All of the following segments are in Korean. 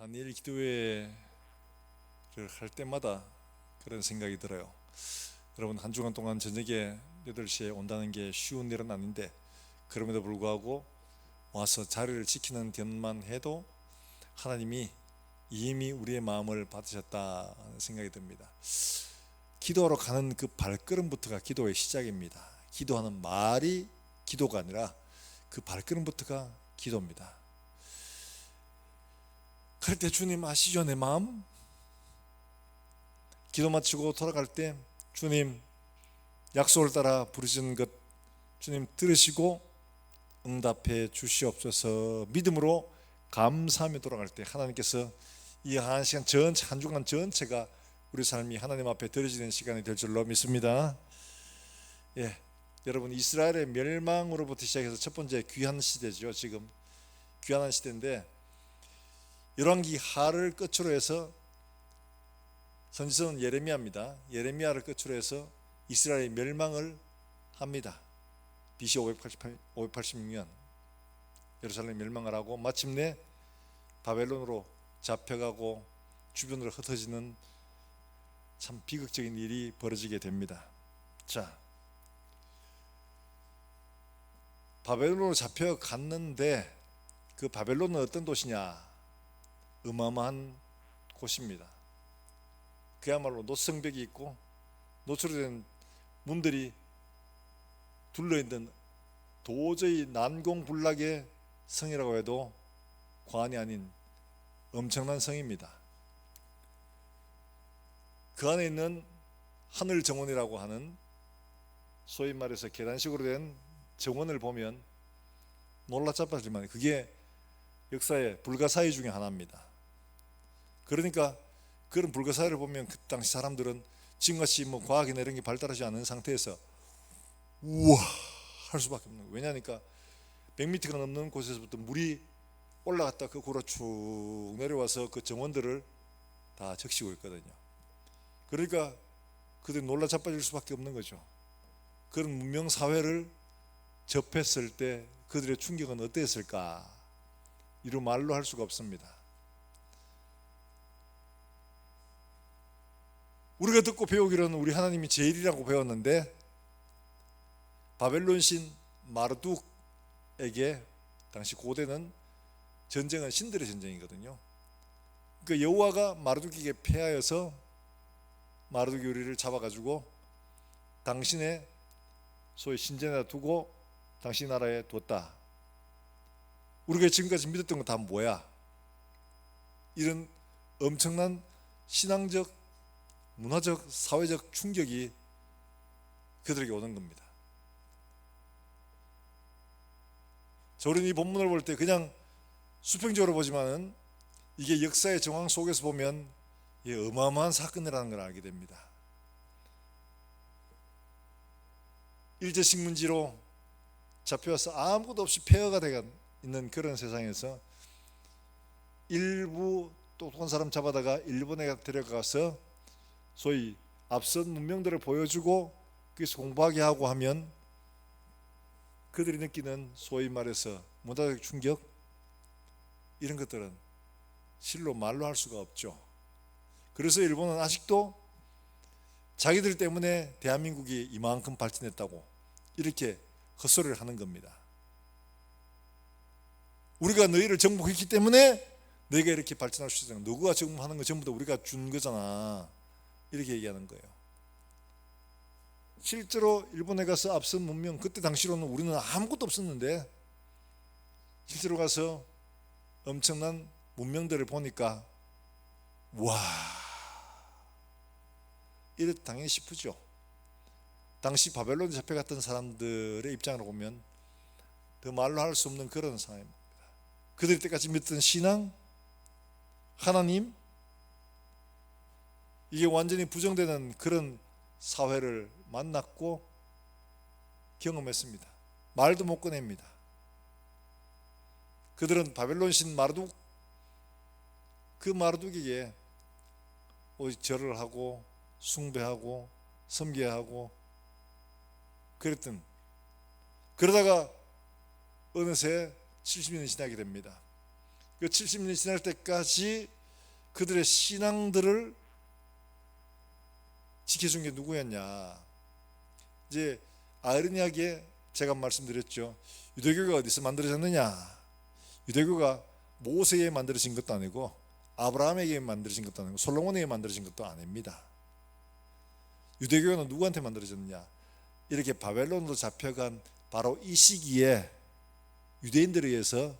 다니엘 기도회를 할 때마다 그런 생각이 들어요. 여러분, 한 주간 동안 저녁에 8시에 온다는 게 쉬운 일은 아닌데, 그럼에도 불구하고 와서 자리를 지키는 것만 해도 하나님이 이미 우리의 마음을 받으셨다는 생각이 듭니다. 기도하러 가는 그 발걸음부터가 기도의 시작입니다. 기도하는 말이 기도가 아니라 그 발걸음부터가 기도입니다. 그럴 때 주님 아시죠? 내 마음? 기도 마치고 돌아갈 때 주님 약속을 따라 부르신 것 주님 들으시고 응답해 주시옵소서. 믿음으로 감사하며 돌아갈 때 하나님께서 이 한 시간 전체, 한 주간 전체가 우리 삶이 하나님 앞에 드려지는 시간이 될 줄로 믿습니다. 여러분, 이스라엘의 멸망으로부터 시작해서 첫 번째 귀한 시대죠. 지금 귀한 시대인데, 열왕기 하를 끝으로 해서 선지서는 예레미야입니다. 예레미야를 끝으로 해서 이스라엘의 멸망을 합니다. BC 586년 예루살렘 멸망을 하고 마침내 바벨론으로 잡혀가고 주변으로 흩어지는 참 비극적인 일이 벌어지게 됩니다. 자, 바벨론으로 잡혀갔는데 그 바벨론은 어떤 도시냐? 어마어마한 곳입니다. 그야말로 노성벽이 있고 노출된 문들이 둘러있는 도저히 난공불락의 성이라고 해도 과언이 아닌 엄청난 성입니다. 그 안에 있는 하늘 정원이라고 하는 소위 말해서 계단식으로 된 정원을 보면 놀라자빠지만 그게 역사의 불가사의 중에 하나입니다. 그러니까 그런 불가사의를 보면 그 당시 사람들은 지금같이 과학이나 이런 게 발달하지 않은 상태에서 우와 할 수밖에 없는 거예요. 왜냐하니까 100m가 넘는 곳에서부터 물이 올라갔다 그 고로 쭉 내려와서 그 정원들을 다 적시고 있거든요. 그러니까 그들이 놀라 자빠질 수밖에 없는 거죠. 그런 문명 사회를 접했을 때 그들의 충격은 어땠을까? 이루 말로 할 수가 없습니다. 우리가 듣고 배우기로는 우리 하나님이 제일이라고 배웠는데, 바벨론 신 마르둑에게 당시 고대는 전쟁은 신들의 전쟁이거든요. 그 여호와가 마르둑에게 패하여서 마르둑이 우리를 잡아가지고 당신의 소위 신전에다 두고 당신 나라에 뒀다. 우리가 지금까지 믿었던 거 다 뭐야? 이런 엄청난 신앙적, 문화적, 사회적 충격이 그들에게 오는 겁니다. 저는 이 본문을 볼 때 그냥 수평적으로 보지만은 이게 역사의 정황 속에서 보면 어마어마한 사건이라는 걸 알게 됩니다. 일제식민지로 잡혀와서 아무것도 없이 폐허가 되어 있는 그런 세상에서 일부 똑똑한 사람 잡아다가 일본에 데려가서 소위 앞선 문명들을 보여주고 거기서 공부하게 하고 하면 그들이 느끼는 소위 말해서 문화적 충격, 이런 것들은 실로 말로 할 수가 없죠. 그래서 일본은 아직도 자기들 때문에 대한민국이 이만큼 발전했다고 이렇게 헛소리를 하는 겁니다. 우리가 너희를 정복했기 때문에 너희가 이렇게 발전할 수 있잖아. 누구가 정복하는 거 전부 다 우리가 준 거잖아. 이렇게 얘기하는 거예요. 실제로 일본에 가서 앞선 문명, 그때 당시로는 우리는 아무것도 없었는데 실제로 가서 엄청난 문명들을 보니까 와, 이렇다 당연히 싶으죠. 당시 바벨론에 잡혀갔던 사람들의 입장으로 보면 더 말로 할 수 없는 그런 상황입니다. 그들이 때까지 믿던 신앙, 하나님, 이게 완전히 부정되는 그런 사회를 만났고 경험했습니다. 말도 못 꺼냅니다. 그들은 바벨론 신 마르둑, 그 마르둑에게 오직 절을 하고 숭배하고 섬겨야 하고 그랬던, 그러다가 어느새 70년이 지나게 됩니다. 그 70년이 지날 때까지 그들의 신앙들을 지켜준 게 누구였냐? 이제 아이러니하게 제가 말씀드렸죠. 유대교가 어디서 만들어졌느냐? 유대교가 모세에 만들어진 것도 아니고 아브라함에게 만들어진 것도 아니고 솔로몬에게 만들어진 것도 아닙니다. 유대교는 누구한테 만들어졌느냐? 이렇게 바벨론으로 잡혀간 바로 이 시기에 유대인들에 의해서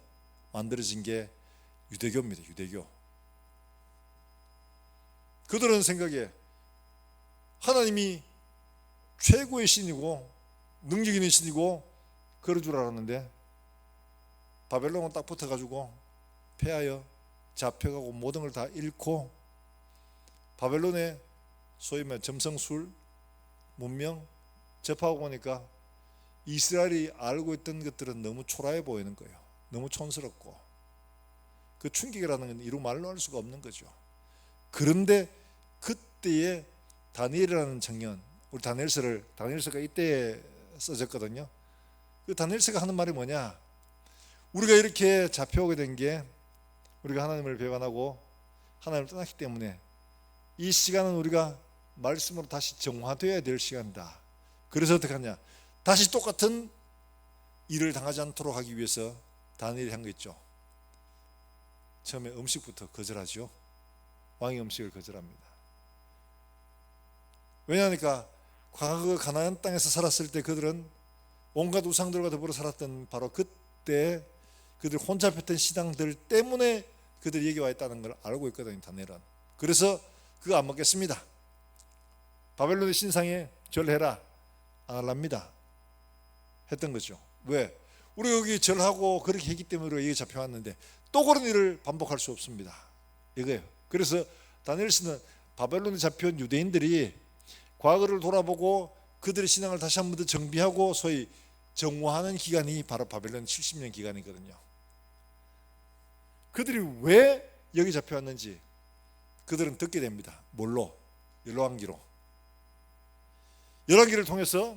만들어진 게 유대교입니다. 유대교. 그들은 생각에 하나님이 최고의 신이고 능력 있는 신이고 그럴 줄 알았는데 바벨론은 딱 붙어가지고 패하여 잡혀가고 모든 걸 다 잃고 바벨론의 소위 말해 점성술 문명 접하고 보니까 이스라엘이 알고 있던 것들은 너무 초라해 보이는 거예요. 너무 촌스럽고 그 충격이라는 건 이루 말로 할 수가 없는 거죠. 그런데 그때의 다니엘이라는 청년, 우리 다니엘서가 이때 써졌거든요. 그 다니엘서가 하는 말이 뭐냐? 우리가 이렇게 잡혀오게 된 게 우리가 하나님을 배반하고 하나님을 떠났기 때문에 이 시간은 우리가 말씀으로 다시 정화되어야 될 시간이다. 그래서 어떻게 하냐? 다시 똑같은 일을 당하지 않도록 하기 위해서 다니엘이 한 거 있죠. 처음에 음식부터 거절하죠. 왕의 음식을 거절합니다. 왜냐하니까 과거 가나안 땅에서 살았을 때 그들은 온갖 우상들과 더불어 살았던 바로 그때 그들 혼자 폈던 신앙들 때문에 그들이 여기 와 있다는 걸 알고 있거든요. 다니엘은. 그래서 그거 안 먹겠습니다. 바벨론의 신상에 절해라. 안 할랍니다. 했던 거죠. 왜? 우리 여기 절하고 그렇게 했기 때문에 우리가 여기 잡혀왔는데 또 그런 일을 반복할 수 없습니다. 이거예요. 그래서 다니엘서는 바벨론에 잡혀온 유대인들이 과거를 돌아보고 그들의 신앙을 다시 한 번 더 정비하고 소위 정화하는 기간이 바로 바벨론 70년 기간이거든요. 그들이 왜 여기 잡혀왔는지 그들은 듣게 됩니다. 뭘로? 열왕기로. 열왕기를 통해서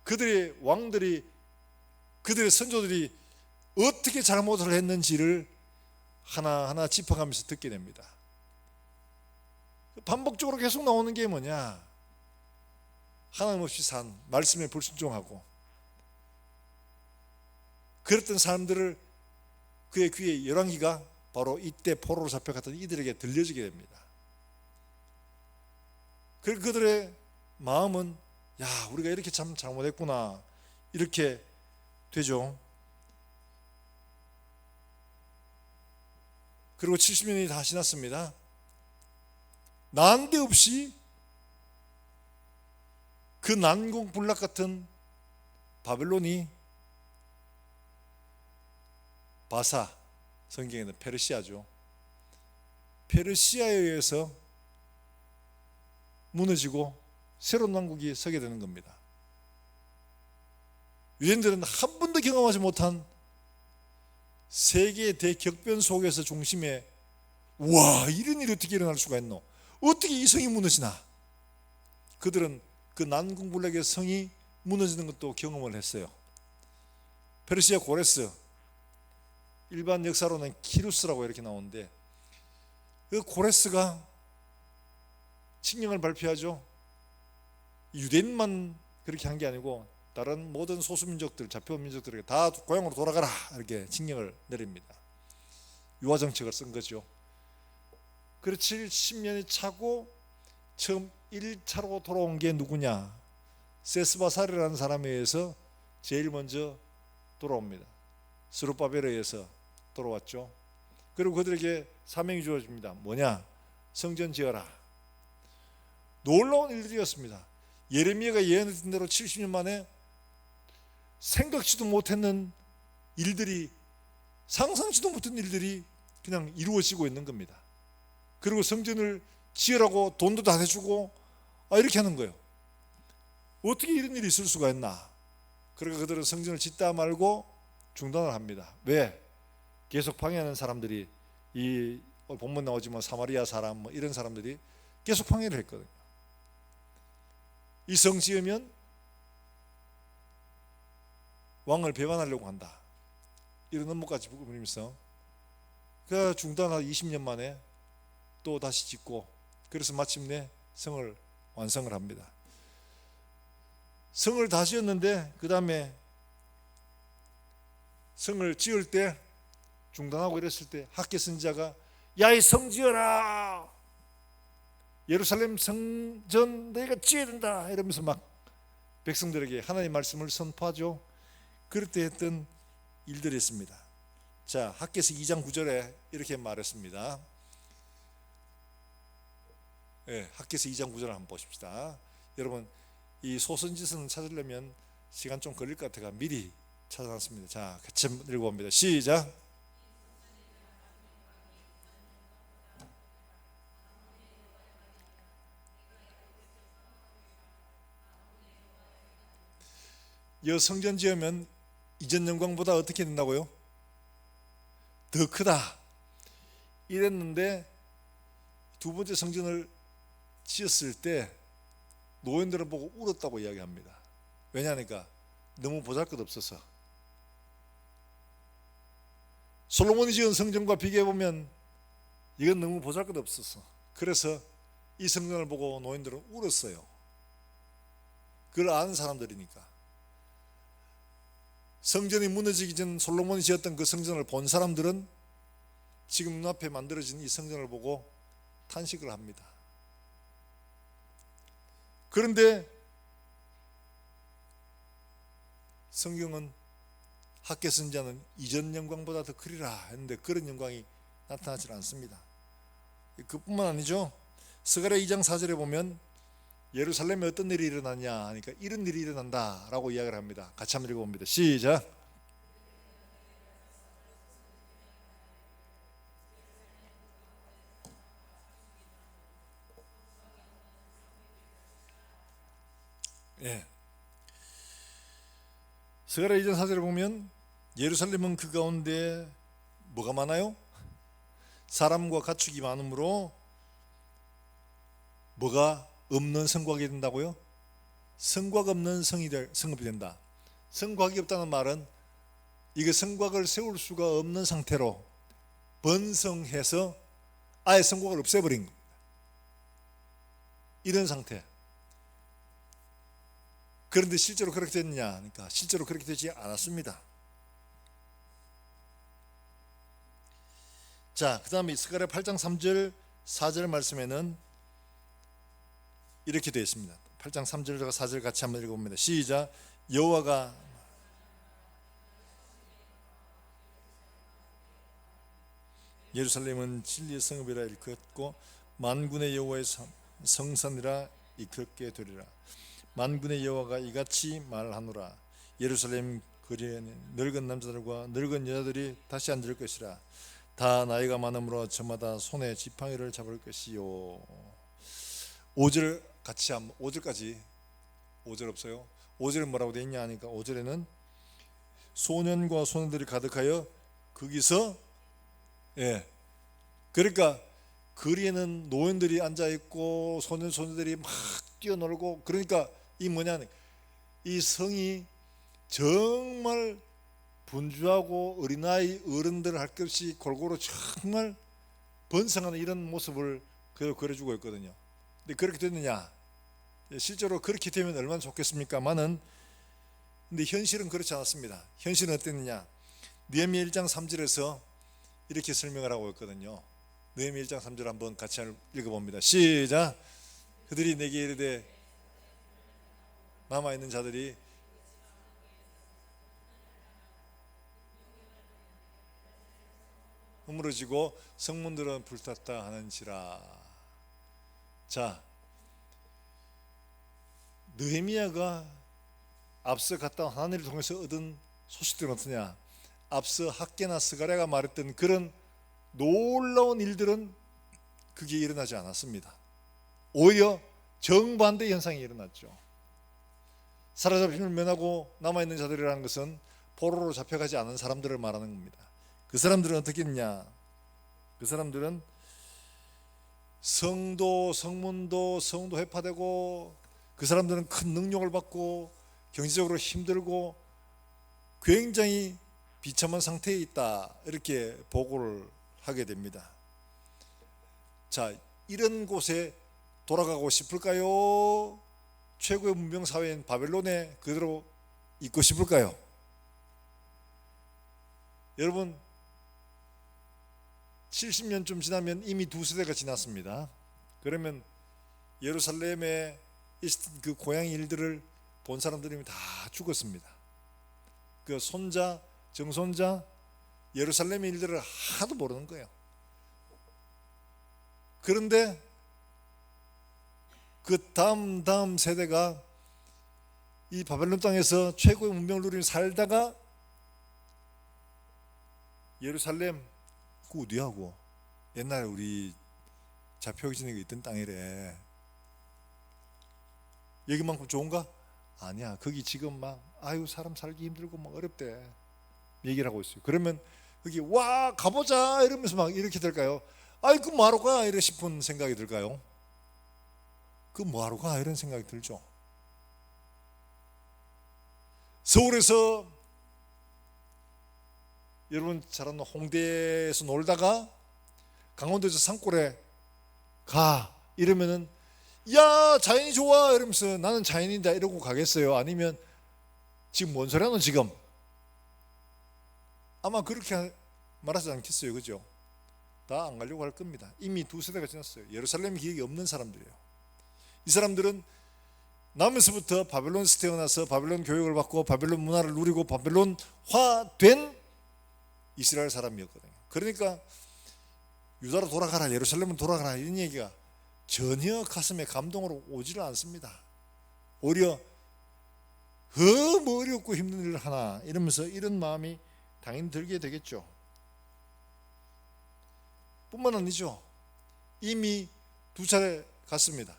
그들의 왕들이 그들의 선조들이 어떻게 잘못을 했는지를 하나하나 짚어가면서 듣게 됩니다. 반복적으로 계속 나오는 게 뭐냐? 하나님 없이 산 말씀에 불순종하고 그랬던 사람들을 그의 귀에 열왕기가 바로 이때 포로로 잡혀갔던 이들에게 들려지게 됩니다. 그리고 그들의 마음은 야, 우리가 이렇게 참 잘못했구나 이렇게 되죠. 그리고 70년이 다 지났습니다. 난데없이 그 난공불락 같은 바벨론이 바사, 성경에는 페르시아죠. 페르시아에 의해서 무너지고 새로운 왕국이 서게 되는 겁니다. 유대인들은 한 번도 경험하지 못한 세계의 대격변 속에서 중심에 와, 이런 일이 어떻게 일어날 수가 있노? 어떻게 이 성이 무너지나? 그들은 그 난공불락의 성이 무너지는 것도 경험을 했어요. 페르시아 고레스, 일반 역사로는 키루스라고 이렇게 나오는데 그 고레스가 칙령을 발표하죠. 유대인만 그렇게 한 게 아니고 다른 모든 소수민족들, 잡혀온 민족들에게 다 고향으로 돌아가라 이렇게 칙령을 내립니다. 유화정책을 쓴 거죠. 그래서 70년이 차고 처음 1차로 돌아온 게 누구냐? 세스바살이라는 사람에 의해서 제일 먼저 돌아옵니다. 스룹바벨에 의해서 돌아왔죠. 그리고 그들에게 사명이 주어집니다. 뭐냐? 성전 지어라. 놀라운 일들이었습니다. 예레미야가 예언했던 대로 70년 만에 생각지도 못했는 일들이, 상상지도 못한 일들이 그냥 이루어지고 있는 겁니다. 그리고 성전을 지으라고 돈도 다 대주고 이렇게 하는 거예요. 어떻게 이런 일이 있을 수가 있나? 그러니까 그들은 성전을 짓다 말고 중단을 합니다. 왜? 계속 방해하는 사람들이, 이 본문 나오지만 사마리아 사람 이런 사람들이 계속 방해를 했거든요. 이 성 지으면 왕을 배반하려고 한다, 이런 음모까지 부리면서 그 중단하고 20년 만에 또 다시 짓고, 그래서 마침내 성을 완성을 합니다. 성을 다 지었는데 그 다음에 성을 지을 때 중단하고 이랬을 때 학개 선지자가 야, 이 성 지어라, 예루살렘 성전 너희가 지어야 된다 이러면서 막 백성들에게 하나님의 말씀을 선포하죠. 그럴 때 했던 일들이 있습니다. 자, 학개서 2장 9절에 이렇게 말했습니다. 학개서 2장 9절을 한번 보십시다. 여러분, 이 소선지서는 찾으려면 시간 좀 걸릴 것 같아가 미리 찾아놨습니다. 자, 같이 한번 읽어봅니다. 시작. 이 성전 지으면 이전 영광보다 어떻게 된다고요? 더 크다 이랬는데, 두 번째 성전을 지었을 때 노인들을 보고 울었다고 이야기합니다. 왜냐하니까 너무 보잘것없어서. 솔로몬이 지은 성전과 비교해보면 이건 너무 보잘것없어서, 그래서 이 성전을 보고 노인들은 울었어요. 그걸 아는 사람들이니까. 성전이 무너지기 전 솔로몬이 지었던 그 성전을 본 사람들은 지금 눈앞에 만들어진 이 성전을 보고 탄식을 합니다. 그런데 성경은 학개 선지자는 이전 영광보다 더 크리라 했는데 그런 영광이 나타나지 않습니다. 그뿐만 아니죠. 스가랴 2장 4절에 보면 예루살렘에 어떤 일이 일어났냐 하니까 이런 일이 일어난다라고 이야기를 합니다. 같이 한번 읽어봅니다. 시작. 예. 스가랴 2장 4절에 보면 예루살렘은 그 가운데 뭐가 많아요? 사람과 가축이 많으므로 뭐가 없는 성곽이 된다고요? 성곽 없는 성읍이 된다. 성곽이 없다는 말은 이게 성곽을 세울 수가 없는 상태로 번성해서 아예 성곽을 없애버린 겁니다. 이런 상태. 그런데 실제로 그렇게 됐느냐 하니까 실제로 그렇게 되지 않았습니다. 자, 그 다음에 스가랴 8장 3절 4절 말씀에는 이렇게 되어 있습니다. 8장 3절과 4절 같이 한번 읽어봅니다. 시작. 여호와가 예루살렘은 진리의 성읍이라 일컫고 만군의 여호와의 성산이라 일컫게 되리라. 만군의 여호와가 이같이 말하노라. 예루살렘 거리에는 늙은 남자들과 늙은 여자들이 다시 앉을 것이라. 다 나이가 많으므로 저마다 손에 지팡이를 잡을 것이요. 5절 같이 한번 5절까지. 5절 없어요? 5절은 뭐라고 되어 있냐 하니까 5절에는 소년과 소녀들이 가득하여 거기서, 그러니까 거리에는 노인들이 앉아 있고 소년 소녀들이 막 뛰어놀고, 그러니까 이 뭐냐, 이 성이 정말 분주하고 어린아이 어른들 할 것 없이 골고루 정말 번성하는 이런 모습을 그려주고 있거든요. 근데 그렇게 됐느냐? 실제로 그렇게 되면 얼마나 좋겠습니까만은, 근데 현실은 그렇지 않았습니다. 현실은 어땠느냐? 느헤미야 1장 3절에서 이렇게 설명을 하고 있거든요. 느헤미야 1장 3절 한번 같이 읽어봅니다. 시작. 그들이 내게 이르되 남아있는 자들이 허물어지고 성문들은 불탔다 하는지라. 자, 느헤미야가 앞서 갔다 온 하나님을 통해서 얻은 소식들은 어떠냐? 앞서 학개나 스가랴가 말했던 그런 놀라운 일들은 그게 일어나지 않았습니다. 오히려 정반대 현상이 일어났죠. 사로잡힘을 면하고 남아있는 자들이라는 것은 포로로 잡혀가지 않은 사람들을 말하는 겁니다. 그 사람들은 어떻게 했냐? 그 사람들은 성도 회파되고, 그 사람들은 큰 능력을 받고 경제적으로 힘들고 굉장히 비참한 상태에 있다, 이렇게 보고를 하게 됩니다. 자, 이런 곳에 돌아가고 싶을까요? 최고의 문명 사회인 바벨론에 그대로 있고 싶을까요? 여러분, 70년쯤 지나면 이미 두 세대가 지났습니다. 그러면 예루살렘에 있었던 그 고향 일들을 본 사람들이 다 죽었습니다. 그 손자, 정손자, 예루살렘의 일들을 하나도 모르는 거예요. 그런데 그 다음 세대가 이 바벨론 땅에서 최고의 문명을 누리며 살다가 예루살렘 그 어디하고 옛날에 우리 자표지네가 있던 땅이래. 여기만큼 좋은가? 아니야. 거기 지금 막 아유 사람 살기 힘들고 막 어렵대 얘기를 하고 있어요. 그러면 거기 와 가보자 이러면서 막 이렇게 될까요? 아이 그 뭐하러 가? 이래 싶은 생각이 들까요? 그 뭐하러 가? 이런 생각이 들죠. 서울에서 여러분 잘 아는 홍대에서 놀다가 강원도에서 산골에 가 이러면은 야 자연이 좋아 이러면서 나는 자연이다 이러고 가겠어요? 아니면 지금 뭔 소리 하노 지금? 아마 그렇게 말하지 않겠어요. 그죠? 다 안 가려고 할 겁니다. 이미 두 세대가 지났어요. 예루살렘 기억이 없는 사람들이에요. 이 사람들은 나면서부터 바벨론에서 태어나서 바벨론 교육을 받고 바벨론 문화를 누리고 바벨론화된 이스라엘 사람이었거든요. 그러니까 유다로 돌아가라, 예루살렘으로 돌아가라 이런 얘기가 전혀 가슴에 감동으로 오지를 않습니다. 오히려 뭐 어렵고 힘든 일을 하나 이러면서 이런 마음이 당연히 들게 되겠죠. 뿐만 아니죠. 이미 두 차례 갔습니다.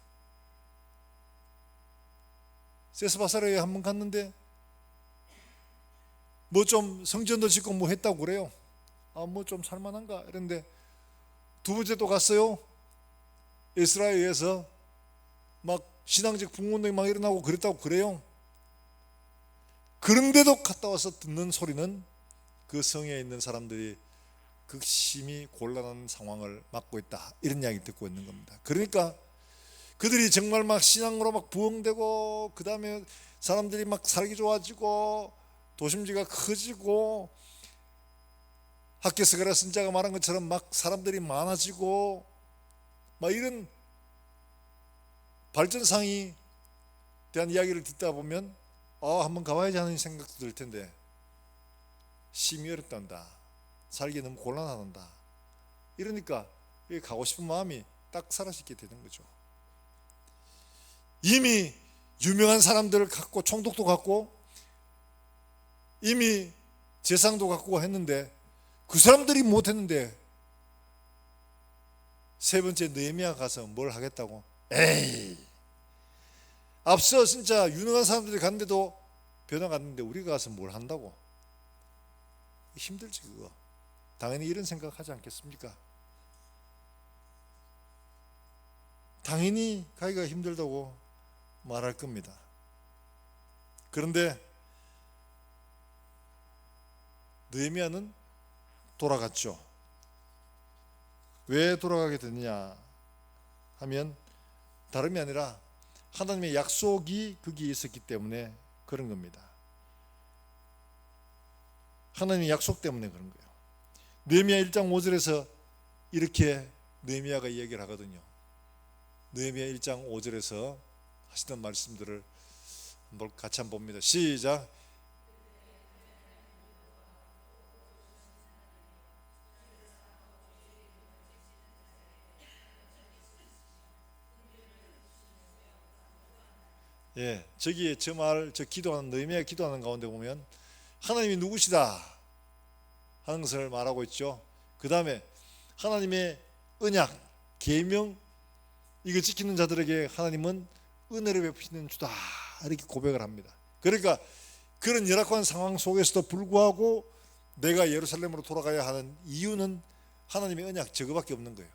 세스바사르에 한번 갔는데 뭐 좀 성전도 짓고 뭐 했다고 그래요. 아 뭐 좀 살만한가 이런데 두 번째 또 갔어요. 에스라엘에서 막 신앙적 붕운동이 막 일어나고 그랬다고 그래요. 그런데도 갔다 와서 듣는 소리는 그 성에 있는 사람들이 극심히 곤란한 상황을 맞고 있다 이런 이야기 듣고 있는 겁니다. 그러니까 그들이 정말 막 신앙으로 막 부흥되고 그 다음에 사람들이 막 살기 좋아지고 도심지가 커지고 학개서가라 선자가 말한 것처럼 막 사람들이 많아지고 막 이런 발전상이 대한 이야기를 듣다 보면 한번 가봐야지 하는 생각도 들 텐데 심히 어렵단다. 살기 너무 곤란하단다. 이러니까 가고 싶은 마음이 딱 사라지게 되는 거죠. 이미 유명한 사람들을 갖고 총독도 갖고 이미 재상도 갖고 했는데 그 사람들이 못했는데 세 번째 느헤미야 가서 뭘 하겠다고? 에이 앞서 진짜 유능한 사람들이 갔는데도 변화가 안 됐는데 우리가 가서 뭘 한다고? 힘들지 그거. 당연히 이런 생각하지 않겠습니까? 당연히 가기가 힘들다고 말할 겁니다. 그런데 느헤미야는 돌아갔죠. 왜 돌아가게 됐냐 하면 다름이 아니라 하나님의 약속이 거기에 있었기 때문에 그런 겁니다. 하나님의 약속 때문에 그런 거예요. 느헤미야 1장 5절에서 이렇게 느헤미야가 이야기를 하거든요. 느헤미야 1장 5절에서 하시던 말씀들을 한번 같이 한번 봅니다. 시작. 예, 저기에 저 기도하는 느헤미야 기도하는 가운데 보면 하나님이 누구시다 하는 것을 말하고 있죠. 그 다음에 하나님의 언약, 계명 이거 지키는 자들에게 하나님은 은혜를 베푸시는 주다 이렇게 고백을 합니다. 그러니까 그런 열악한 상황 속에서도 불구하고 내가 예루살렘으로 돌아가야 하는 이유는 하나님의 언약 저거밖에 없는 거예요.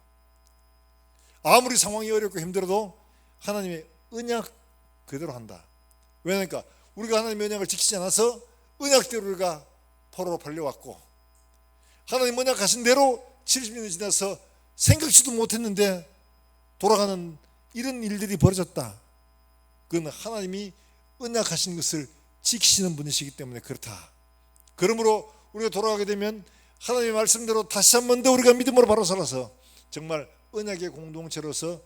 아무리 상황이 어렵고 힘들어도 하나님의 언약 그대로 한다. 왜냐니까 우리가 하나님의 언약을 지키지 않아서 언약대로 우리가 포로로 팔려왔고 하나님 언약하신 대로 70년이 지나서 생각지도 못했는데 돌아가는 이런 일들이 벌어졌다. 그건 하나님이 언약하신 것을 지키시는 분이시기 때문에 그렇다. 그러므로 우리가 돌아가게 되면 하나님의 말씀대로 다시 한 번 더 우리가 믿음으로 바로 살아서 정말 언약의 공동체로서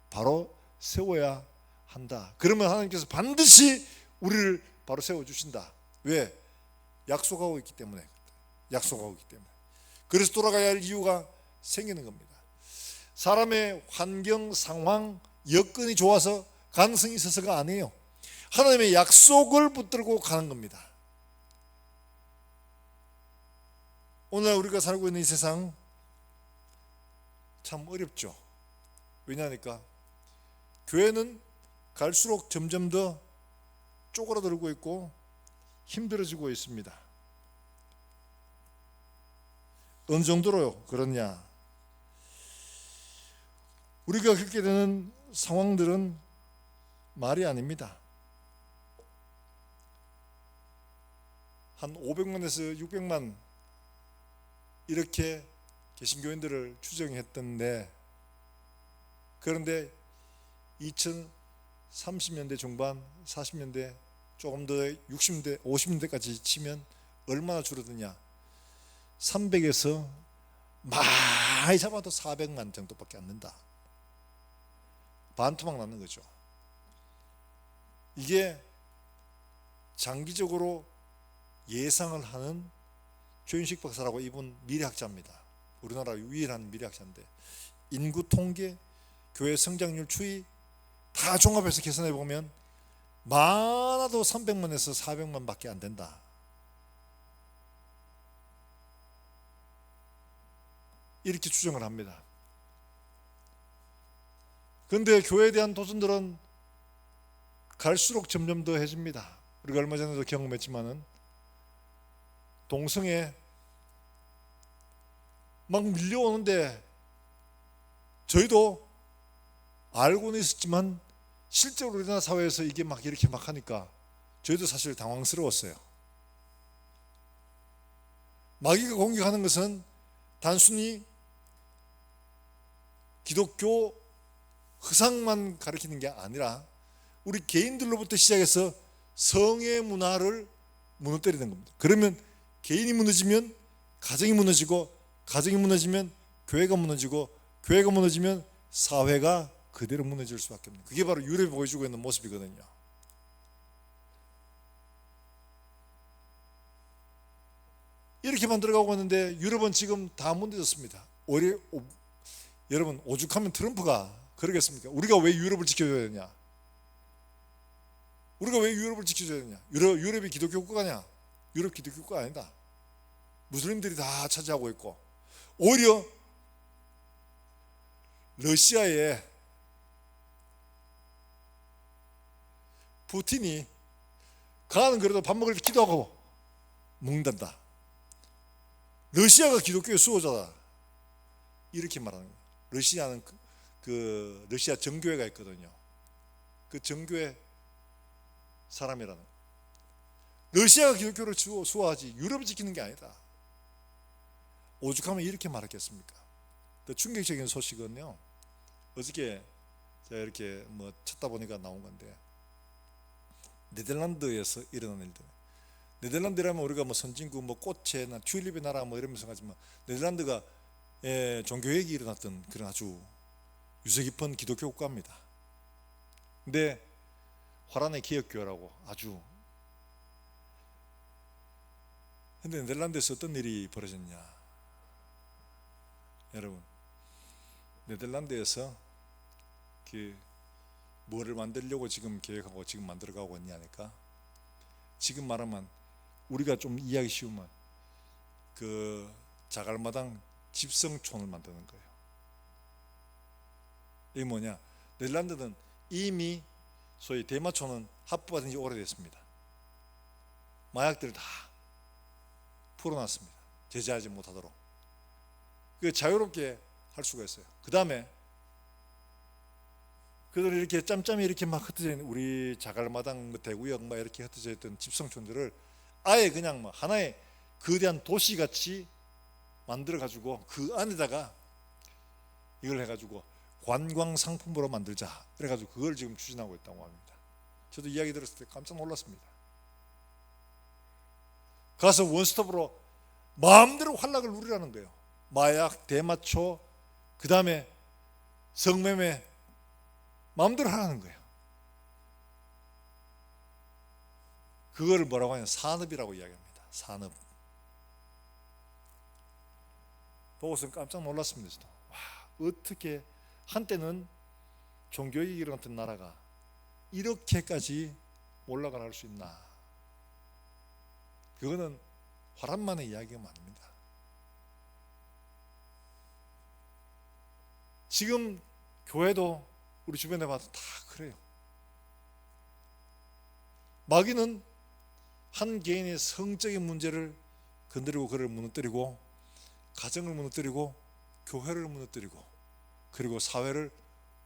바로 세워야 한다. 그러면 하나님께서 반드시 우리를 바로 세워주신다. 왜? 약속하고 있기 때문에. 약속하고 있기 때문에. 그래서 돌아가야 할 이유가 생기는 겁니다. 사람의 환경, 상황, 여건이 좋아서 가능성이 있어서가 아니에요. 하나님의 약속을 붙들고 가는 겁니다. 오늘 우리가 살고 있는 이 세상 참 어렵죠. 왜냐하니까 교회는 갈수록 점점 더 쪼그라들고 있고 힘들어지고 있습니다. 어느 정도로 그렇냐? 우리가 겪게 되는 상황들은 말이 아닙니다. 한 500만에서 600만 이렇게 개신교인들을 추정했던데, 그런데 2030년대 중반, 40년대, 조금 더 60년대, 50년대까지 치면 얼마나 줄어드냐? 300에서 많이 잡아도 400만 정도밖에 안 된다. 반토막 나는 거죠. 이게 장기적으로 예상을 하는 조윤식 박사라고 이분 미래학자입니다. 우리나라 유일한 미래학자인데 인구 통계, 교회 성장률 추이 다 종합해서 계산해 보면 많아도 300만에서 400만 밖에 안 된다. 이렇게 추정을 합니다. 그런데 교회에 대한 도전들은 갈수록 점점 더 해집니다. 우리가 얼마 전에도 경험했지만은 동성애 막 밀려오는데 저희도 알고는 있었지만 실제로 우리나라 사회에서 이게 막 이렇게 막 하니까 저희도 사실 당황스러웠어요. 마귀가 공격하는 것은 단순히 기독교 허상만 가리키는 게 아니라 우리 개인들로부터 시작해서 성의 문화를 무너뜨리는 겁니다. 그러면 개인이 무너지면 가정이 무너지고, 가정이 무너지면 교회가 무너지고, 교회가 무너지면 사회가 그대로 무너질 수밖에 없는, 그게 바로 유럽이 보여주고 있는 모습이거든요. 이렇게 만들어가고 있는데 유럽은 지금 다 무너졌습니다. 여러분, 오죽하면 트럼프가 그러겠습니까? 우리가 왜 유럽을 지켜줘야 되냐? 우리가 왜 유럽을 지켜줘야 되냐? 유럽이 기독교 국가냐? 유럽 기독교 국가 아니다. 무슬림들이 다 차지하고 있고, 오히려 러시아에 푸틴이 가는 그래도 밥 먹을 때 기도하고 먹는단다. 러시아가 기독교의 수호자다. 이렇게 말하는 거예요. 러시아는 그 러시아 정교회가 있거든요. 그 정교회 사람이라는 거예요. 러시아가 기독교를 수호하지 유럽을 지키는 게 아니다. 오죽하면 이렇게 말했겠습니까? 더 충격적인 소식은요, 어저께 제가 이렇게 뭐 찾다 보니까 나온 건데, 네덜란드에서 일어난 일들. 네덜란드라면 우리가 뭐 선진국, 뭐 꽃의 튤립의 나라 뭐 이러면서 하지만 네덜란드가 종교개혁이 일어났던 그런 아주 유서 깊은 기독교 국가입니다. 근데 화란의 기독교라고 아주. 근데 네덜란드에서 어떤 일이 벌어졌냐? 여러분, 네덜란드에서 뭐를 만들려고 지금 계획하고 지금 만들어가고 있냐니까, 지금 말하면 우리가 좀 이해하기 쉬우면 그 자갈마당 집성촌을 만드는 거예요. 이게 뭐냐? 네덜란드는 이미 소위 대마초는 합법화된 지 오래됐습니다. 마약들을 다 풀어놨습니다. 제재하지 못하도록. 그 자유롭게 할 수가 있어요. 그 다음에 그들 이렇게 짬짬이 이렇게 막 흩어져 있는 우리 자갈마당, 대구역 막 이렇게 흩어져 있던 집성촌들을 아예 그냥 뭐 하나의 거대한 도시같이 만들어 가지고 그 안에다가 이걸 해가지고 관광 상품으로 만들자. 그래가지고 그걸 지금 추진하고 있다고 합니다. 저도 이야기 들었을 때 깜짝 놀랐습니다. 가서 원스톱으로 마음대로 환락을 누리라는 거예요. 마약, 대마초, 그 다음에 성매매 마음대로 하라는 거예요. 그거를 뭐라고 하냐, 산업이라고 이야기합니다. 산업. 보고서 깜짝 놀랐습니다. 저도. 와, 어떻게 한때는 종교이기 같은 나라가 이렇게까지 올라갈 수 있나. 그거는 화란만의 이야기가 아닙니다. 지금 교회도 우리 주변에 봐도 다 그래요. 마귀는 한 개인의 성적인 문제를 건드리고 그를 무너뜨리고, 가정을 무너뜨리고, 교회를 무너뜨리고, 그리고 사회를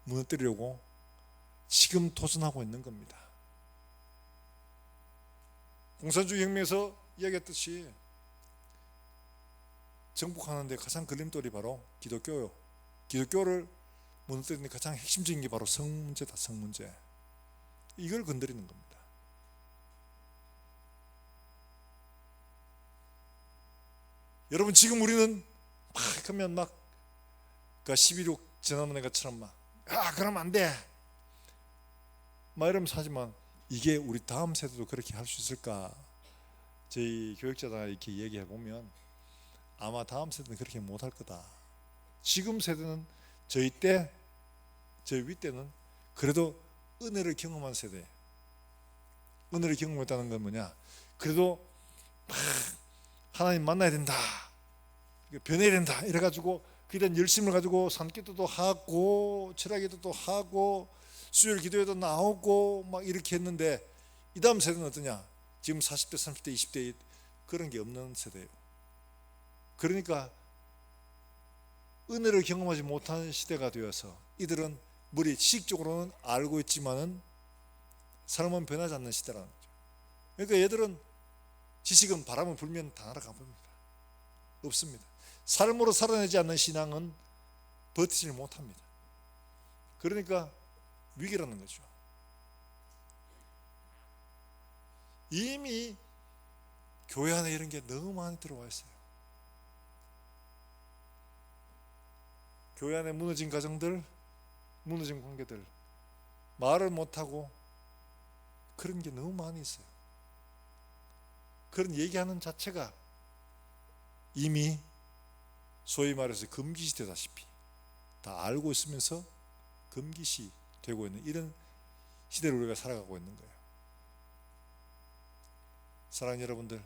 무너뜨리려고 지금 도전하고 있는 겁니다. 공산주의 혁명에서 이야기했듯이 정복하는 데 가장 걸림돌이 바로 기독교요. 기독교를 무너뜨리는 가장 핵심적인 게 바로 성문제다. 성문제. 이걸 건드리는 겁니다. 여러분, 지금 우리는 막 하면 막 11.6 전화문회가처럼 막 그러면 안 돼 막 이러면서 하지만, 이게 우리 다음 세대도 그렇게 할 수 있을까? 저희 교육자가 이렇게 얘기해 보면 아마 다음 세대는 그렇게 못할 거다. 지금 세대는 저희 때, 저희 위 때는 그래도 은혜를 경험한 세대. 은혜를 경험했다는 건 뭐냐? 그래도 막 하나님 만나야 된다, 변해야 된다 이래가지고 그에 대한 열심을 가지고 산기도도 하고 철학기도도 하고 수요일 기도회도 나오고 막 이렇게 했는데, 이 다음 세대는 어떠냐? 지금 40대, 30대, 20대 그런 게 없는 세대예요. 그러니까 은혜를 경험하지 못한 시대가 되어서 이들은 머리 지식적으로는 알고 있지만은 삶은 변하지 않는 시대라는 거죠. 그러니까 얘들은 지식은 바람을 불면 다 날아가 버립니다. 없습니다. 삶으로 살아내지 않는 신앙은 버티지 못합니다. 그러니까 위기라는 거죠. 이미 교회 안에 이런 게 너무 많이 들어와 있어요. 교회 안에 무너진 가정들, 무너진 관계들, 말을 못하고 그런 게 너무 많이 있어요. 그런 얘기하는 자체가 이미 소위 말해서 금기시되다시피 다 알고 있으면서 금기시 되고 있는 이런 시대를 우리가 살아가고 있는 거예요. 사랑하는 여러분들,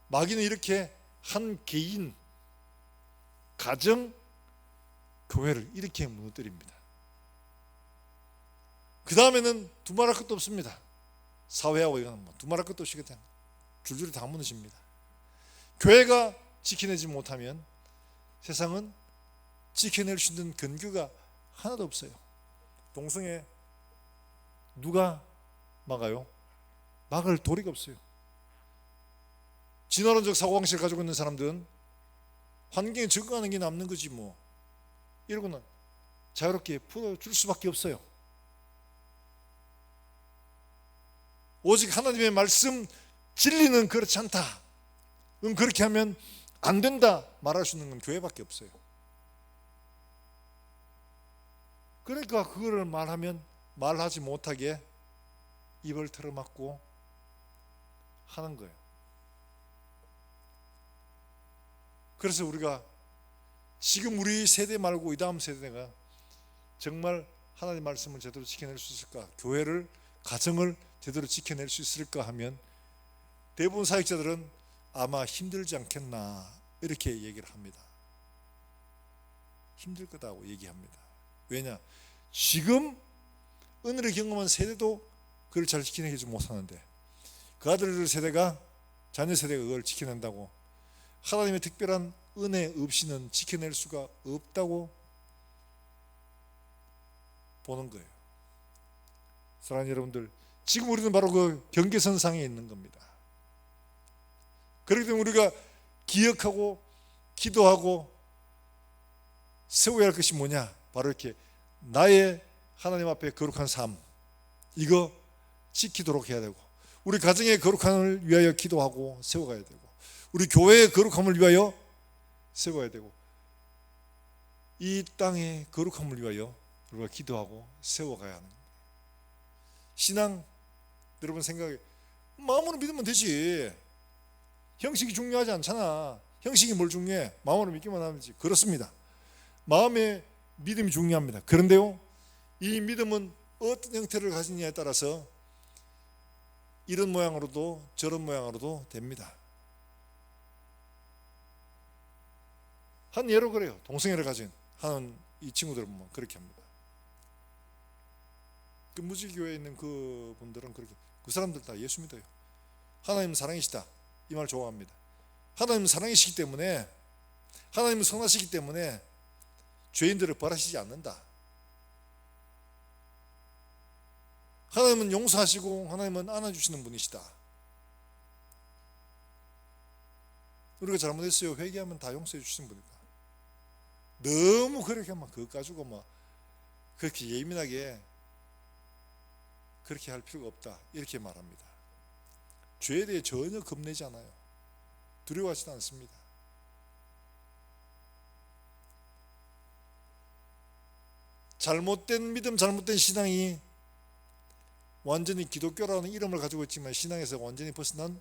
마귀는 이렇게 한 개인, 가정, 교회를 이렇게 무너뜨립니다. 그 다음에는 두말할 것도 없습니다. 사회하고 이거는 뭐 두말할 것도 없이 그냥 줄줄이 다 무너집니다. 교회가 지켜내지 못하면 세상은 지켜낼 수 있는 근거가 하나도 없어요. 동성애 누가 막아요? 막을 도리가 없어요. 진화론적 사고방식을 가지고 있는 사람들은 환경에 적응하는 게 남는 거지 뭐, 이러고는 자유롭게 풀어줄 수밖에 없어요. 오직 하나님의 말씀 진리는 그렇지 않다, 그렇게 하면 안 된다 말할 수 있는 건 교회밖에 없어요. 그러니까 그거를 말하면 말하지 못하게 입을 틀어막고 하는 거예요. 그래서 우리가 지금 우리 세대 말고 이 다음 세대가 정말 하나님 말씀을 제대로 지켜낼 수 있을까, 교회를, 가정을 제대로 지켜낼 수 있을까 하면 대부분 사역자들은 아마 힘들지 않겠나 이렇게 얘기를 합니다. 힘들 거다고 얘기합니다. 왜냐? 지금 은혜를 경험한 세대도 그걸 잘 지켜내지 못하는데 그 아들들 세대가, 자녀 세대가 그걸 지켜낸다고, 하나님의 특별한 은혜 없이는 지켜낼 수가 없다고 보는 거예요. 사랑하는 여러분들, 지금 우리는 바로 그 경계선상에 있는 겁니다. 그렇기 때문에 우리가 기억하고 기도하고 세워야 할 것이 뭐냐? 바로 이렇게 나의 하나님 앞에 거룩한 삶, 이거 지키도록 해야 되고, 우리 가정의 거룩함을 위하여 기도하고 세워가야 되고, 우리 교회의 거룩함을 위하여 세워야 되고, 이 땅의 거룩함을 위하여 우리가 기도하고 세워가야 하는 거예요. 신앙, 여러분 생각에 마음으로 믿으면 되지, 형식이 중요하지 않잖아. 형식이 뭘 중요해? 마음으로 믿기만 하면 되지. 그렇습니다. 마음의 믿음이 중요합니다. 그런데요, 이 믿음은 어떤 형태를 가지느냐에 따라서 이런 모양으로도 저런 모양으로도 됩니다. 한 예로 그래요. 동성애를 가진 하는 이 친구들은 보면 그렇게 합니다. 그 무지교회에 있는 그 분들은 그렇게, 그 사람들 다 예수 믿어요. 하나님은 사랑이시다, 이 말 좋아합니다. 하나님은 사랑이시기 때문에, 하나님은 선하시기 때문에 죄인들을 벌하시지 않는다. 하나님은 용서하시고 하나님은 안아주시는 분이시다. 우리가 잘못했어요, 회개하면 다 용서해 주시는 분이다. 너무 그렇게 막 그거 가지고 막 그렇게 예민하게 그렇게 할 필요가 없다, 이렇게 말합니다. 죄에 대해 전혀 겁내지 않아요. 두려워하지도 않습니다. 잘못된 믿음, 잘못된 신앙이 완전히 기독교라는 이름을 가지고 있지만 신앙에서 완전히 벗어난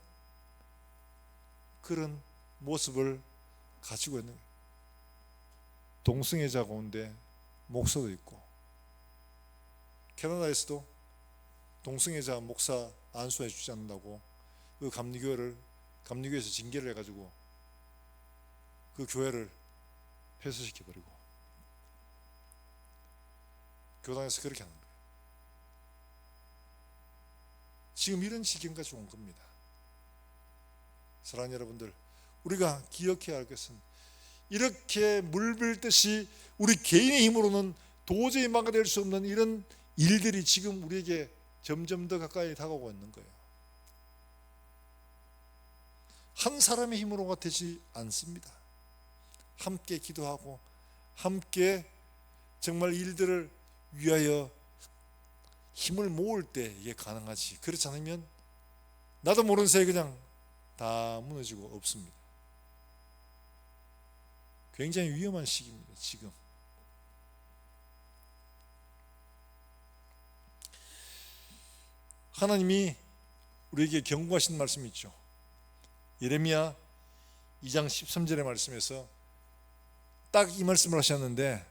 그런 모습을 가지고 있는 거예요. 동성애자 가운데 목사도 있고, 캐나다에서도 동성애자 목사 안수해 주지 않는다고 그 감리교에서 징계를 해가지고 그 교회를 폐쇄시켜버리고 교단에서 그렇게 하는 거예요. 지금 이런 지경까지 온 겁니다. 사랑하는 여러분들, 우리가 기억해야 할 것은 이렇게 물밀듯이 우리 개인의 힘으로는 도저히 막아낼 수 없는 이런 일들이 지금 우리에게 점점 더 가까이 다가오고 있는 거예요. 한 사람의 힘으로가 되지 않습니다. 함께 기도하고 함께 정말 일들을 위하여 힘을 모을 때 이게 가능하지, 그렇지 않으면 나도 모르는 사이에 그냥 다 무너지고 없습니다. 굉장히 위험한 시기입니다. 지금 하나님이 우리에게 경고하신 말씀이 있죠. 예레미야 2장 13절의 말씀에서 딱 이 말씀을 하셨는데,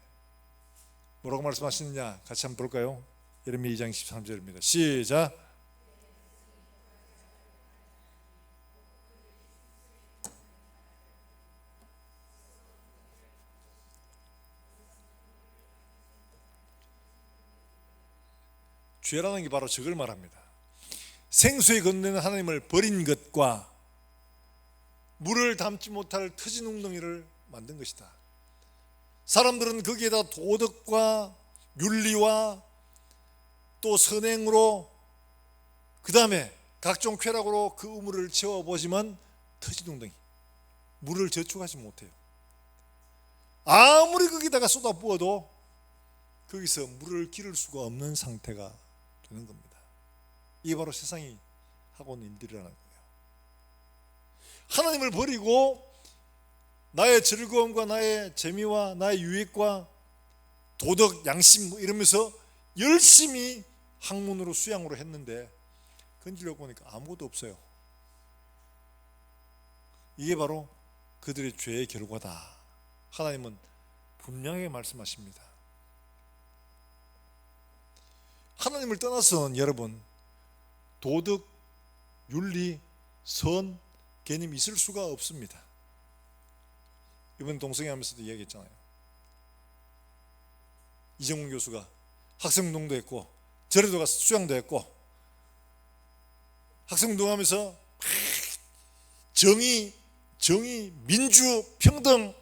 뭐라고 말씀하시느냐 같이 한번 볼까요? 예레미야 2장 13절입니다. 시작. 죄라는 게 바로 저걸 말합니다. 생수에 건너는 하나님을 버린 것과 물을 담지 못할 터진 웅덩이를 만든 것이다. 사람들은 거기에다 도덕과 윤리와 또 선행으로, 그 다음에 각종 쾌락으로 그 우물을 채워보지만 터진 웅덩이, 물을 저축하지 못해요. 아무리 거기다가 쏟아 부어도 거기서 물을 기를 수가 없는 상태가 되는 겁니다. 이게 바로 세상이 하고 있는 일들이라는 거예요. 하나님을 버리고 나의 즐거움과 나의 재미와 나의 유익과 도덕, 양심 이러면서 열심히 학문으로 수양으로 했는데 건지려고 보니까 아무것도 없어요. 이게 바로 그들의 죄의 결과다. 하나님은 분명하게 말씀하십니다. 하나님을 떠나서는 여러분 도덕, 윤리, 선, 개념이 있을 수가 없습니다. 이번 동성애 하면서도 이야기했잖아요. 이정훈 교수가 학생운동도 했고 절에도 가서 수양도 했고 학생운동하면서 정의, 민주, 평등,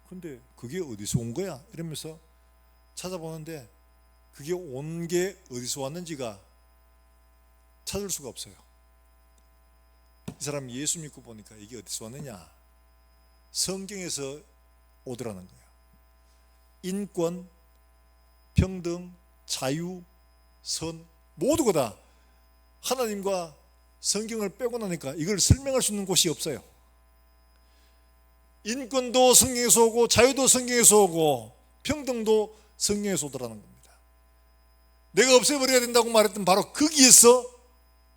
근데 그게 어디서 온 거야? 이러면서 찾아보는데 그게 온 게 어디서 왔는지가 찾을 수가 없어요. 이 사람이 예수 믿고 보니까 이게 어디서 왔느냐? 성경에서 오더라는 거예요. 인권, 평등, 자유, 선 모두가 다 하나님과 성경을 빼고 나니까 이걸 설명할 수 있는 곳이 없어요. 인권도 성경에서 오고 자유도 성경에서 오고 평등도 성경에서 오더라는 겁니다. 내가 없애버려야 된다고 말했던 바로 거기에서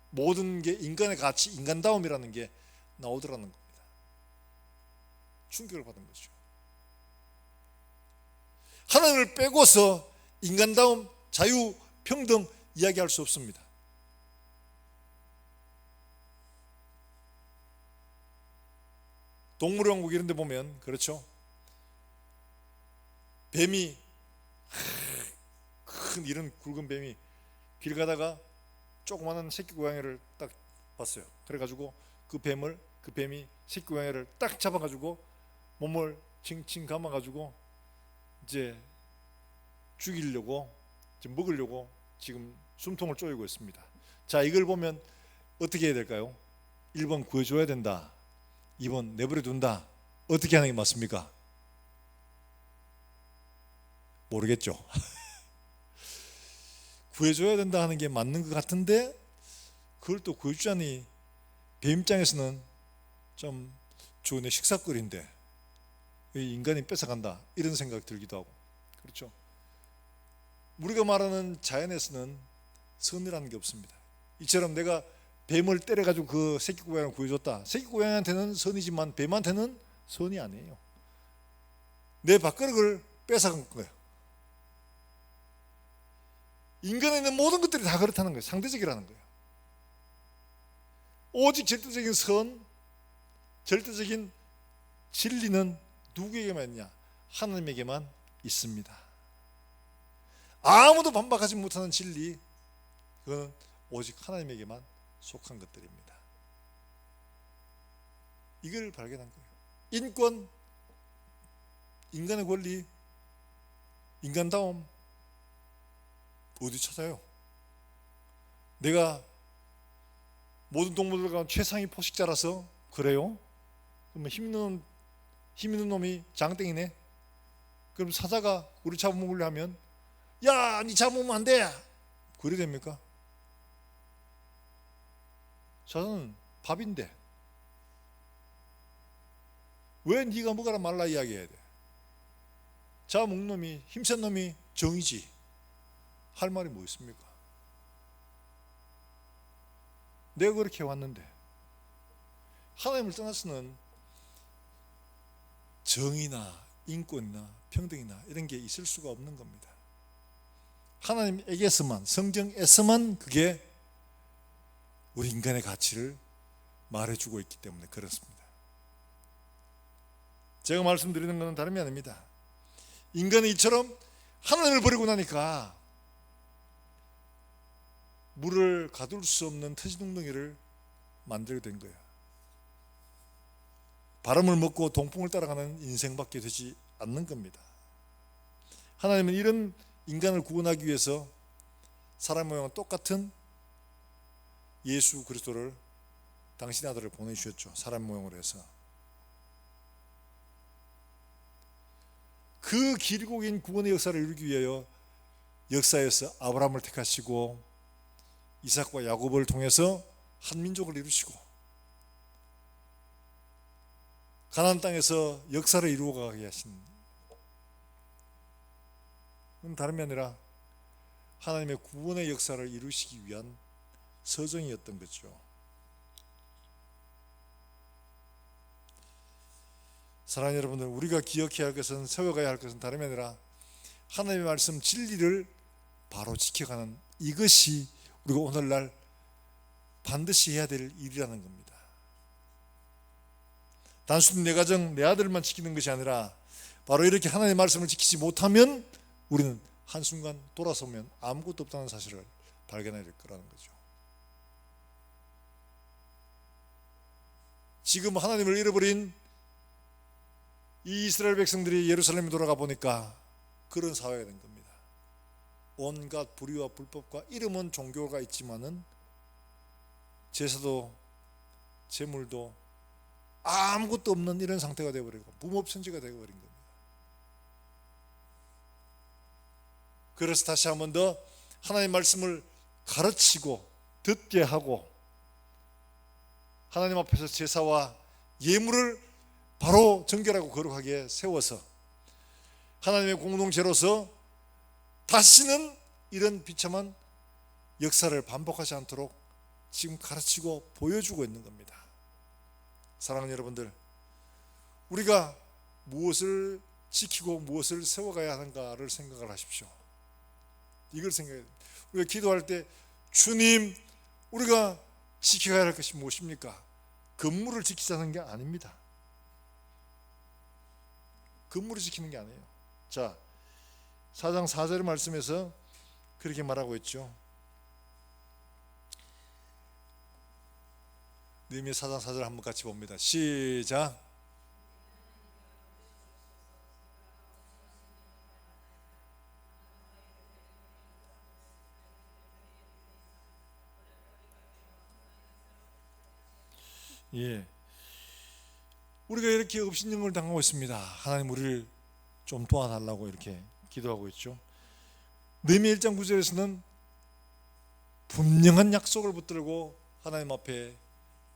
모든 게 인간의 가치, 인간다움이라는 게 나오더라는 겁니다. 충격을 받은 거죠. 하나님을 빼고서 인간다움, 자유, 평등 이야기할 수 없습니다. 동물왕국 이런 데 보면 그렇죠. 뱀이 큰 이런 굵은 뱀이 길 가다가 조그마한 새끼 고양이를 딱 봤어요. 그래가지고 그 뱀이 새끼 고양이를 딱 잡아가지고 몸을 칭칭 감아가지고 이제 죽이려고 지금 먹으려고 지금 숨통을 쪼이고 있습니다. 자, 이걸 보면 어떻게 해야 될까요? 1번 구해줘야 된다, 2번 내버려 둔다. 어떻게 하는 게 맞습니까? 모르겠죠. 구해줘야 된다 하는 게 맞는 것 같은데 그걸 또 구해주자니 뱀 입장에서는 좀 좋은 식사거리인데 인간이 뺏어간다 이런 생각이 들기도 하고 그렇죠. 우리가 말하는 자연에서는 선이라는 게 없습니다. 이처럼 내가 뱀을 때려가지고 그 새끼 고양이를 구해줬다. 새끼 고양이한테는 선이지만 뱀한테는 선이 아니에요. 내 밥그릇을 뺏어간 거예요. 인간에 있는 모든 것들이 다 그렇다는 거예요. 상대적이라는 거예요. 오직 절대적인 선, 절대적인 진리는 누구에게만 있냐? 하나님에게만 있습니다. 아무도 반박하지 못하는 진리, 그건 오직 하나님에게만 속한 것들입니다. 이걸 발견한 거예요. 인권, 인간의 권리, 인간다움 어디 찾아요? 내가 모든 동물들 가운데 최상위 포식자라서 그래요? 그러면 힘 있는 놈이 장땡이네? 그럼 사자가 우리 잡아먹으려 하면 야, 니 잡아먹으면 안 돼! 그래 됩니까? 사자는 밥인데 왜 네가 먹어라 말라 이야기해야 돼? 잡아먹는 놈이, 힘센 놈이 정이지. 할 말이 뭐 있습니까? 내가 그렇게 해왔는데 하나님을 떠나서는 정의나 인권이나 평등이나 이런 게 있을 수가 없는 겁니다. 하나님에게서만, 성경에서만 그게 우리 인간의 가치를 말해주고 있기 때문에 그렇습니다. 제가 말씀드리는 것은 다름이 아닙니다. 인간이 이처럼 하나님을 버리고 나니까 물을 가둘 수 없는 터지둥둥이를 만들게 된 거예요. 바람을 먹고 동풍을 따라가는 인생밖에 되지 않는 겁니다. 하나님은 이런 인간을 구원하기 위해서 사람 모양과 똑같은 예수 그리스도를 당신의 아들을 보내주셨죠. 사람 모양으로 해서. 그 길고 긴 구원의 역사를 이루기 위하여 역사에서 아브라함을 택하시고 이삭과 야곱을 통해서 한 민족을 이루시고 가나안 땅에서 역사를 이루어가게 하신, 그건 다름이 아니라 하나님의 구원의 역사를 이루시기 위한 서정이었던 거죠. 사랑하는 여러분들, 우리가 기억해야 할 것은, 세워가야 할 것은 다름이 아니라 하나님의 말씀 진리를 바로 지켜가는 이것이 우리가 오늘날 반드시 해야 될 일이라는 겁니다. 단순히 내 가정, 내 아들만 지키는 것이 아니라 바로 이렇게 하나님의 말씀을 지키지 못하면 우리는 한순간 돌아서면 아무것도 없다는 사실을 발견해야 될 거라는 거죠. 지금 하나님을 잃어버린 이 이스라엘 백성들이 예루살렘에 돌아가 보니까 그런 사회가 된 겁니다. 온갖 불의와 불법과, 이름은 종교가 있지만은 제사도 제물도 아무것도 없는 이런 상태가 되어버리고 무법천지가 되어버린 겁니다. 그래서 다시 한 번 더 하나님 말씀을 가르치고 듣게 하고 하나님 앞에서 제사와 예물을 바로 정결하고 거룩하게 세워서 하나님의 공동체로서 다시는 이런 비참한 역사를 반복하지 않도록 지금 가르치고 보여주고 있는 겁니다. 사랑하는 여러분들, 우리가 무엇을 지키고 무엇을 세워가야 하는가를 생각을 하십시오. 이걸 생각해야 됩니다. 우리가 기도할 때 주님, 우리가 지켜야 할 것이 무엇입니까? 건물을 지키자는 게 아닙니다. 건물을 지키는 게 아니에요. 자, 4장 4절의 말씀에서 그렇게 말하고 있죠. 느헤미야 4장 4절 한번 같이 봅니다. 시작. 예, 우리가 이렇게 업신여김을 당하고 있습니다. 하나님 우리를 좀 도와달라고 이렇게 기도하고 있죠. 느헤미야 1장 9절에서는 분명한 약속을 붙들고 하나님 앞에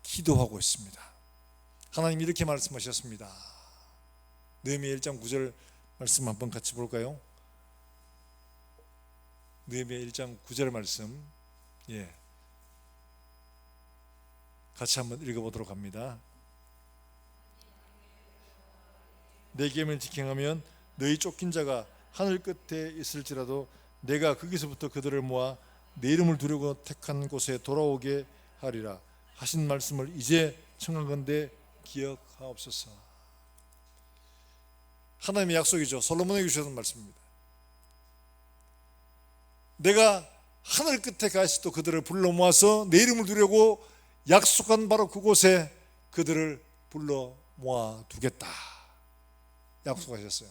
기도하고 있습니다. 하나님 이렇게 말씀하셨습니다. 느헤미야 1장 9절 말씀 한번 같이 볼까요? 느헤미야 1장 9절 말씀, 예, 같이 한번 읽어보도록 합니다. 내 계명을 지켜가면 너희 쫓긴 자가 하늘 끝에 있을지라도 내가 거기서부터 그들을 모아 내 이름을 두려고 택한 곳에 돌아오게 하리라 하신 말씀을 이제 청하건대 기억하옵소서. 하나님의 약속이죠. 솔로몬에게 주셨던 말씀입니다. 내가 하늘 끝에 가 있어도 그들을 불러 모아서 내 이름을 두려고 약속한 바로 그곳에 그들을 불러 모아 두겠다 약속하셨어요.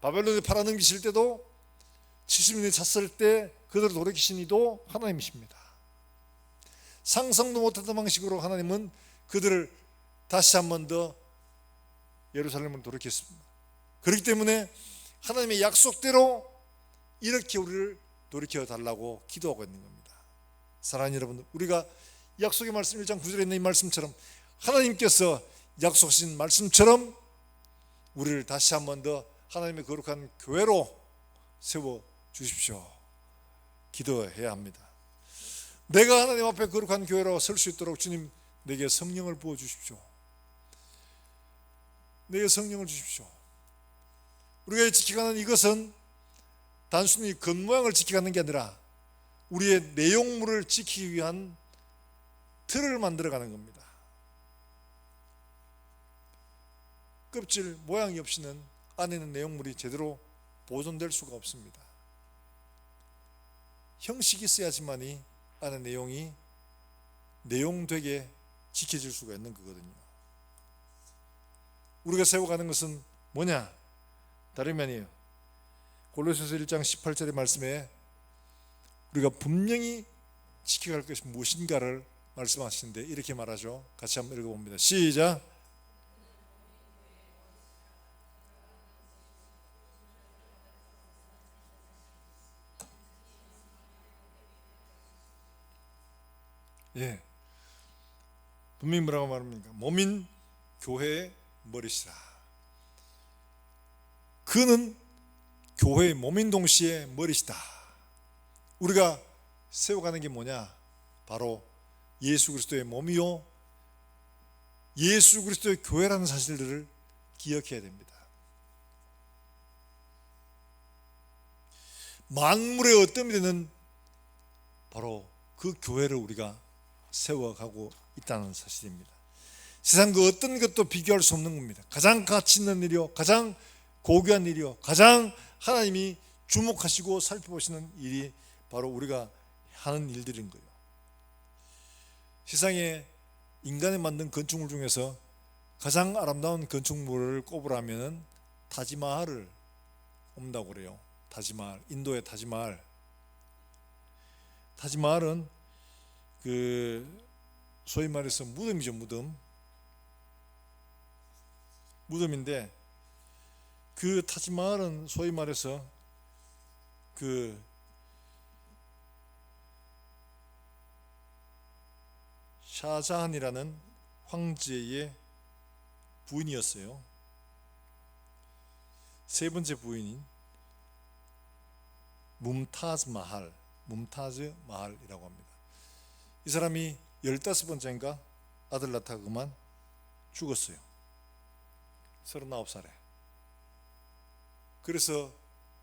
바벨론에 팔아넘기실 때도 70년이 찼을 때 그들을 돌이키신 이도 하나님이십니다. 상상도 못했던 방식으로 하나님은 그들을 다시 한 번 더 예루살렘을 돌이켰습니다. 그렇기 때문에 하나님의 약속대로 이렇게 우리를 돌이켜 달라고 기도하고 있는 겁니다. 사랑하는 여러분, 우리가 약속의 말씀 1장 9절에 있는 이 말씀처럼 하나님께서 약속하신 말씀처럼 우리를 다시 한 번 더 하나님의 거룩한 교회로 세워 주십시오. 기도해야 합니다. 내가 하나님 앞에 거룩한 교회로 설 수 있도록 주님 내게 성령을 부어 주십시오. 내게 성령을 주십시오. 우리가 지켜가는 이것은 단순히 겉모양을 지켜가는 게 아니라 우리의 내용물을 지키기 위한 틀을 만들어가는 겁니다. 껍질 모양이 없이는 안에 있는 내용물이 제대로 보존될 수가 없습니다. 형식이 있어야지만이 안에 내용이 내용되게 지켜질 수가 있는 거거든요. 우리가 세워가는 것은 뭐냐? 다름이 아니에요. 골로새서 1장 18절의 말씀에 우리가 분명히 지켜갈 것이 무엇인가를 말씀하시는데 이렇게 말하죠. 같이 한번 읽어봅니다. 시작. 예, 분명히 뭐라고 말합니까? 몸인 교회의 머리시라. 그는 교회의 몸인 동시에 머리시다. 우리가 세워가는 게 뭐냐? 바로 예수 그리스도의 몸이요 예수 그리스도의 교회라는 사실들을 기억해야 됩니다. 만물의 어떤 데는 바로 그 교회를 우리가 세워가고 있다는 사실입니다. 세상 그 어떤 것도 비교할 수 없는 겁니다. 가장 가치 있는 일이요, 가장 고귀한 일이요, 가장 하나님이 주목하시고 살펴보시는 일이 바로 우리가 하는 일들인 거예요. 세상에 인간이 만든 건축물 중에서 가장 아름다운 건축물을 꼽으라면 타지마할을 꼽는다고 그래요. 타지마할, 인도의 타지마할. 타지마할은 그 소위 말해서 무덤이죠. 무덤인데 그 타지마할은 소위 말해서 그 샤자한이라는 황제의 부인이었어요. 세 번째 부인인 뭄타즈 마할이라고 합니다. 이 사람이 15번째인가 아들 낳다가 그만 죽었어요. 39살에. 그래서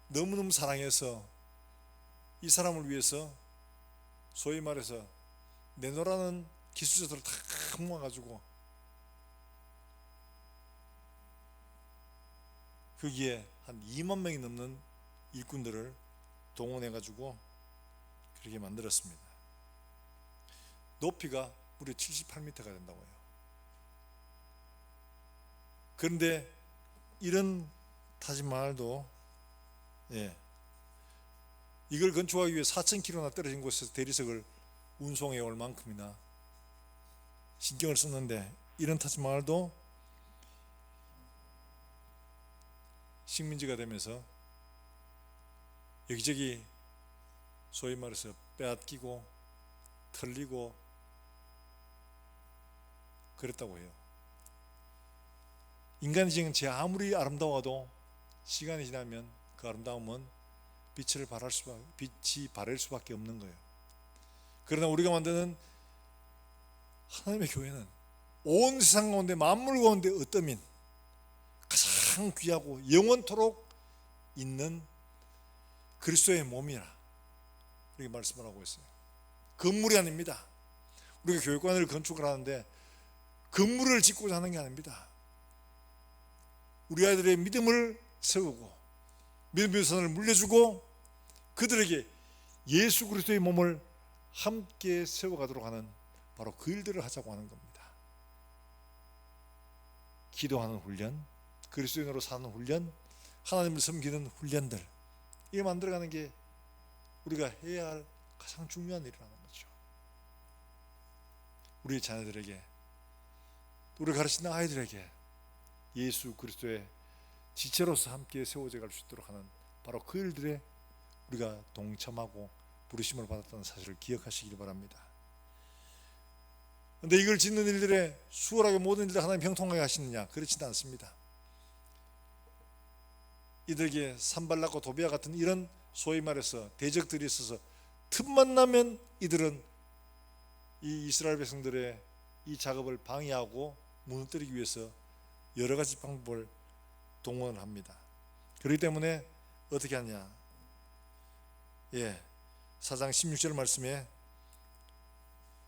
너무너무 사랑해서 이 사람을 위해서 소위 말해서 내노라는 기술자들을 다 모아가지고 거기에 한 2만 명이 넘는 일꾼들을 동원해가지고 그렇게 만들었습니다. 높이가 무려 78m가 된다고 해요. 그런데 이런 타지마할도 이걸 건축하기 위해 4,000km나 떨어진 곳에서 대리석을 운송해 올 만큼이나 신경을 썼는데 이런 타지마할도 식민지가 되면서 여기저기 소위 말해서 빼앗기고 털리고 그랬다고 해요. 인간의 지형은 제 아무리 아름다워도 시간이 지나면 그 아름다움은 빛이 바랄 수밖에 없는 거예요. 그러나 우리가 만드는 하나님의 교회는 온 세상 가운데 만물 가운데 어떠민 가장 귀하고 영원토록 있는 그리스도의 몸이라 이렇게 말씀을 하고 있어요. 건물이 아닙니다. 우리가 교육관을 건축을 하는데 건물을 짓고자 하는 게 아닙니다. 우리 아이들의 믿음을 세우고 믿음의 선을 물려주고 그들에게 예수 그리스도의 몸을 함께 세워가도록 하는 바로 그 일들을 하자고 하는 겁니다. 기도하는 훈련, 그리스도인으로 사는 훈련, 하나님을 섬기는 훈련들, 이거 만들어가는 게 우리가 해야 할 가장 중요한 일이라는 거죠. 우리 자녀들에게, 우리 가르치는 아이들에게 예수 그리스도의 지체로서 함께 세워져 갈 수 있도록 하는 바로 그 일들에 우리가 동참하고 부르심을 받았다는 사실을 기억하시길 바랍니다. 그런데 이걸 짓는 일들에 수월하게 모든 일들 하나님 형통하게 하시느냐? 그렇지는 않습니다. 이들에게 산발락과 도비아 같은 이런 소위 말해서 대적들이 있어서 틈만 나면 이들은 이 이스라엘 백성들의 이 작업을 방해하고 무너뜨리기 위해서 여러 가지 방법을 동원을 합니다. 그렇기 때문에 어떻게 하냐? 4장 16절 말씀에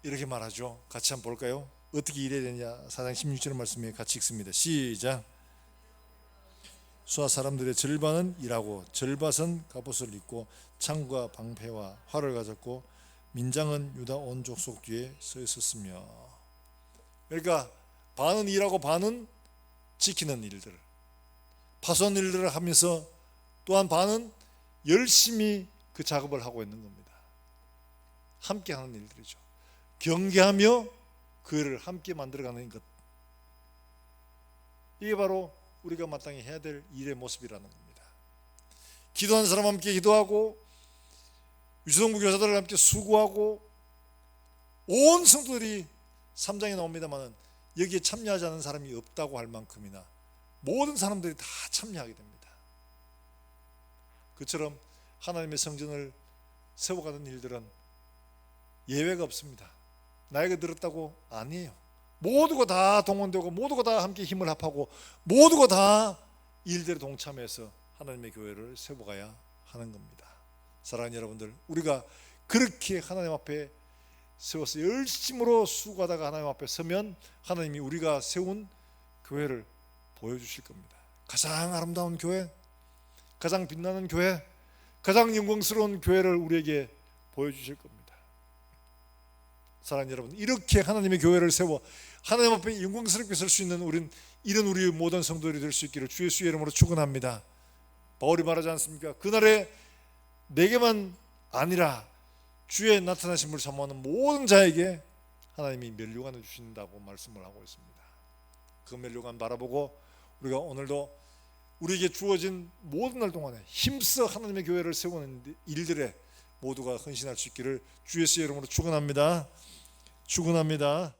이렇게 말하죠. 같이 한번 볼까요? 어떻게 일해야 되냐? 4장 16절 말씀에 같이 읽습니다. 시작. 수아 사람들의 절반은 일하고 절반은 갑옷을 입고 창과 방패와 활을 가졌고 민장은 유다 온 족속 뒤에 서 있었으며. 그러니까 반은 일하고 반은 지키는 일들, 파손 일들을 하면서 또한 반은 열심히 그 작업을 하고 있는 겁니다. 함께 하는 일들이죠. 경계하며 그 일을 함께 만들어가는 것, 이게 바로 우리가 마땅히 해야 될 일의 모습이라는 겁니다. 기도하는 사람 함께 기도하고 유성부 교사들과 함께 수고하고 온 성도들이 3장에 나옵니다만 여기에 참여하지 않은 사람이 없다고 할 만큼이나 모든 사람들이 다 참여하게 됩니다. 그처럼 하나님의 성전을 세워가는 일들은 예외가 없습니다. 나이가 들었다고 아니에요. 모두가 다 동원되고 모두가 다 함께 힘을 합하고 모두가 다 일들에 동참해서 하나님의 교회를 세워가야 하는 겁니다. 사랑하는 여러분들, 우리가 그렇게 하나님 앞에 세워서 열심으로 수고하다가 하나님 앞에 서면 하나님이 우리가 세운 교회를 보여주실 겁니다. 가장 아름다운 교회, 가장 빛나는 교회, 가장 영광스러운 교회를 우리에게 보여주실 겁니다. 사랑하는 여러분, 이렇게 하나님의 교회를 세워 하나님 앞에 영광스럽게 설 수 있는 이런 우리 모든 성도들이 될 수 있기를 주 예수의 이름으로 축원합니다. 바울이 말하지 않습니까? 그날에 내게만 아니라 주의 나타나심을 사모하는 모든 자에게 하나님이 면류관을 주신다고 말씀을 하고 있습니다. 그 면류관 바라보고 우리가 오늘도 우리에게 주어진 모든 날 동안에 힘써 하나님의 교회를 세우는 일들에 모두가 헌신할 수 있기를 주 예수의 이름으로 축원합니다. 축원합니다.